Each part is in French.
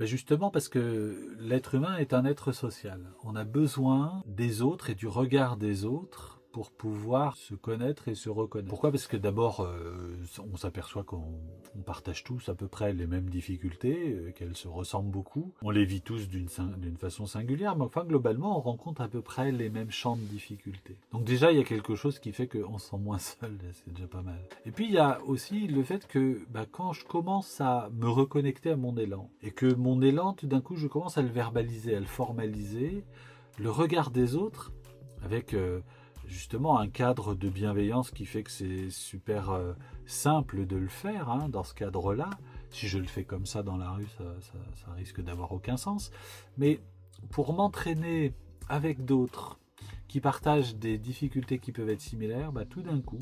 Ben justement parce que l'être humain est un être social. On a besoin des autres et du regard des autres pour pouvoir se connaître et se reconnaître. Pourquoi? Parce que d'abord, on s'aperçoit qu'on partage tous à peu près les mêmes difficultés, qu'elles se ressemblent beaucoup. On les vit tous d'une façon singulière, mais enfin, globalement, on rencontre à peu près les mêmes champs de difficultés. Donc déjà, il y a quelque chose qui fait qu'on se sent moins seul, c'est déjà pas mal. Et puis, il y a aussi le fait que bah, quand je commence à me reconnecter à mon élan, et que mon élan, tout d'un coup, je commence à le verbaliser, à le formaliser, le regard des autres, avec justement un cadre de bienveillance qui fait que c'est super simple de le faire dans ce cadre-là. Si je le fais comme ça dans la rue, ça risque d'avoir aucun sens. Mais pour m'entraîner avec d'autres qui partagent des difficultés qui peuvent être similaires, bah, tout d'un coup,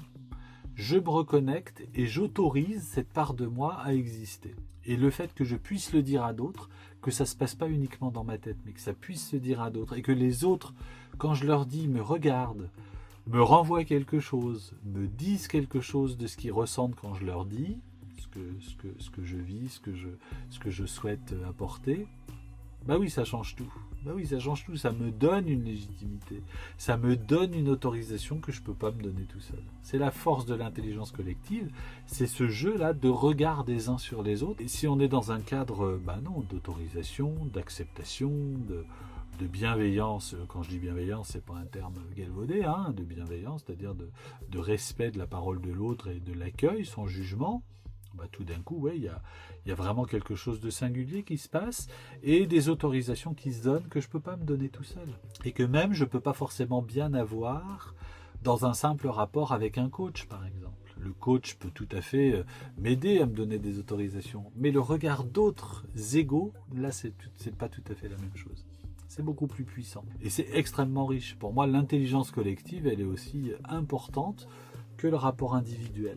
je me reconnecte et j'autorise cette part de moi à exister. Et le fait que je puisse le dire à d'autres, que ça ne se passe pas uniquement dans ma tête, mais que ça puisse se dire à d'autres, et que les autres, quand je leur dis, me regardent, me renvoient quelque chose, me disent quelque chose de ce qu'ils ressentent quand je leur dis, ce que je vis, ce que je souhaite apporter, bah oui, ça change tout. Bah oui, ça change tout. Ça me donne une légitimité. Ça me donne une autorisation que je ne peux pas me donner tout seul. C'est la force de l'intelligence collective. C'est ce jeu-là de regard des uns sur les autres. Et si on est dans un cadre, bah non, d'autorisation, d'acceptation, de bienveillance, quand je dis bienveillance, c'est pas un terme galvaudé, de bienveillance, c'est-à-dire de respect de la parole de l'autre et de l'accueil sans jugement, bah, tout d'un coup, ouais, il y a vraiment quelque chose de singulier qui se passe et des autorisations qui se donnent que je ne peux pas me donner tout seul. Et que même je ne peux pas forcément bien avoir dans un simple rapport avec un coach, par exemple. Le coach peut tout à fait m'aider à me donner des autorisations. Mais le regard d'autres égaux, là, c'est pas tout à fait la même chose. C'est beaucoup plus puissant. Et c'est extrêmement riche. Pour moi, l'intelligence collective, elle est aussi importante que le rapport individuel.